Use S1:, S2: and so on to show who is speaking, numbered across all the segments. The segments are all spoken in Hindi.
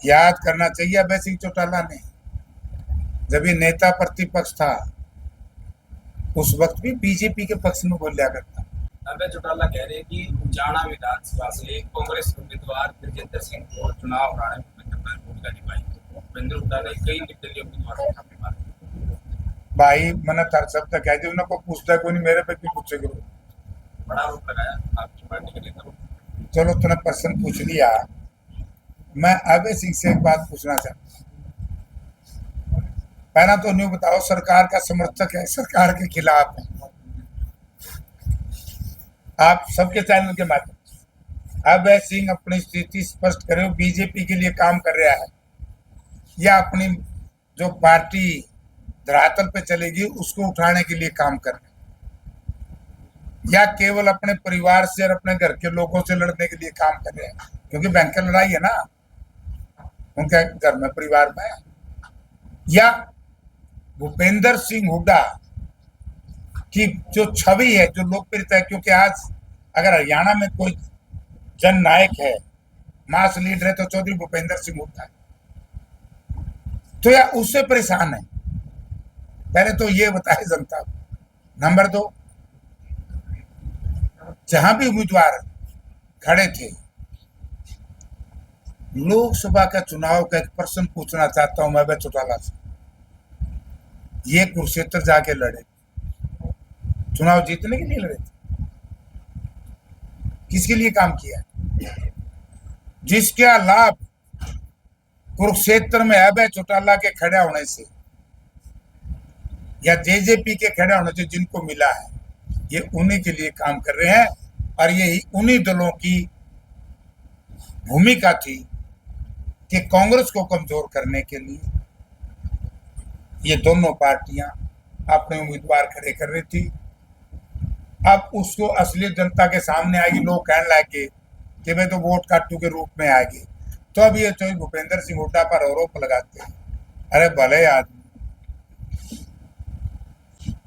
S1: याद करना चाहिए अभय सिंह चौटाला ने, जब ये नेता प्रतिपक्ष था उस वक्त भी बीजेपी के पक्ष में बोलिया करता।
S2: अभय चौटाला कह रहे हैं कि जाना विधानसभा से कांग्रेस उम्मीदवार ब्रजेंद्र सिंह को चुनाव हराने में भूमिका निभाई। भूपेंद्र हुड्डा ने कई निर्दलीय उम्मीदवारों को छापे मारे।
S1: भाई मैंने तर सब तक कह दी, उनको पूछता कोई नहीं, मेरे पे क्यों पूछे करो।
S2: बड़ा आरोप लगाया आपकी पार्टी के नेता को।
S1: चलो तुमने प्रश्न पूछ लिया, मैं अभय सिंह से एक बात पूछना चाहता हूँ। पहला तो न्यू बताओ, सरकार का समर्थक है, सरकार के खिलाफ है? आप सबके चैनल के माध्यम से अभय सिंह अपनी स्थिति स्पष्ट करे, बीजेपी के लिए काम कर रहा है या अपनी जो पार्टी धरातल पे चलेगी उसको उठाने के लिए काम कर रहे हैं, या केवल अपने परिवार से और अपने घर के लोगों से लड़ने के लिए काम कर रहे हैं? क्योंकि भयंकर लड़ाई है ना उनके घर में, परिवार में। या भूपेंद्र सिंह हुड्डा की जो छवि है, जो लोकप्रियता है, क्योंकि आज अगर हरियाणा में कोई जन नायक है, मास लीडर है, तो चौधरी भूपेंद्र सिंह हुड्डा है, तो या उससे परेशान है? पहले तो ये बताए जनता को। नंबर 2, जहां भी उम्मीदवार खड़े थे, लोकसभा का चुनाव का एक प्रश्न पूछना चाहता हूं मैं अभय चौटाला से। ये कुरुक्षेत्र जाके लड़े, चुनाव जीतने के लिए लड़े थे, किसके लिए काम किया? जिसका लाभ कुरुक्षेत्र में अभय चौटाला के खड़े होने से या जेजेपी के खड़े होने से जिनको मिला है, ये उन्हीं के लिए काम कर रहे हैं। और यही उन्हीं दलों की भूमिका थी कि कांग्रेस को कमजोर करने के लिए ये दोनों पार्टियां अपने उम्मीदवार खड़े कर रही थी। अब उसको असलियत जनता के सामने आएगी, लोग कहने लगे कि भाई तो वोट काटू के रूप में आएगी, तो अब ये तो भूपेंद्र सिंह हुड्डा पर आरोप लगाते हैं। अरे भले आदमी,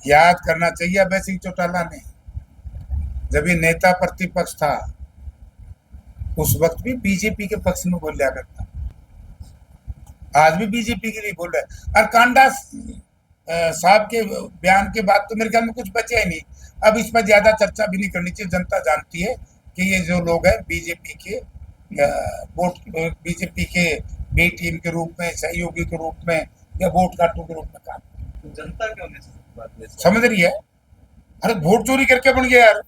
S1: याद करना चाहिए अभय सिंह चौटाला ने, जब ये नेता प्रतिपक्ष था उस वक्त भी बीजेपी के पक्ष में बोलिया करता, आज भी बीजेपी के लिए बोल रहा है। और कांडा साहब के बयान के बाद तो मेरे ख्याल में कुछ बचा ही नहीं। अब इस पर ज्यादा चर्चा भी नहीं करनी चाहिए, जनता जानती है कि ये जो लोग हैं बीजेपी के वोट, बीजेपी के बी टीम के रूप में, सहयोगी के रूप में या वोट काटू के रूप में काम,
S2: तो जनता क्यों नहीं
S1: समझ रही है? अरे वोट चोरी करके बन गया यार,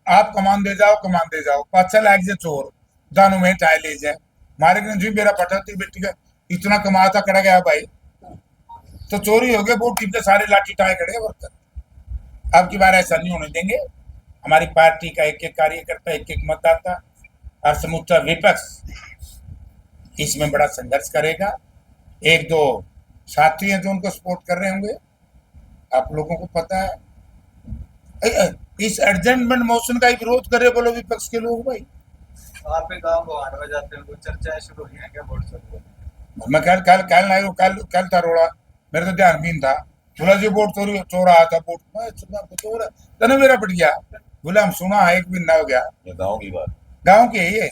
S1: आप कमान दे जाओ, पाछा लाग जे चोर दानू में टाई ले जाए, मारे जी मेरा पटाती बेटी का इतना कमाता कड़ा गया भाई, तो चोरी हो गया, वोट टीम के सारे लाठी टाए खड़े वर्कर। अब की बार ऐसा नहीं होने देंगे। हमारी पार्टी का एक एक कार्यकर्ता, एक एक मतदाता और समूचा विपक्ष इसमें बड़ा संघर्ष करेगा। एक दो साथी हैं जो उनको सपोर्ट कर रहे होंगे, आप लोगों को पता है। इस एडजस्टमेंट मोशन का ही विरोध कर रहे बोलो विपक्ष के लोग भाई।
S2: आप गाँव को हारवा जाते हैं, चर्चाएं शुरू हुई हैं क्या वोट से?
S1: मैं कल था रोड़ा, मेरे तो ध्यान भी नहीं था। बोला जी वोट चोर रहा था, वोट चोर तने मेरा पट गया। बोला हम सुना है, एक भी ना हो गया।
S3: गाँव की बात,
S1: गाँव के ही है,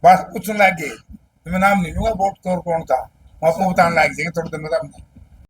S1: बस पूछने लग गए, मैं नाम नहीं लूंगा, वोट चोर कौन था, आपको बताने लग जाएंगे थोड़े दिन बाद।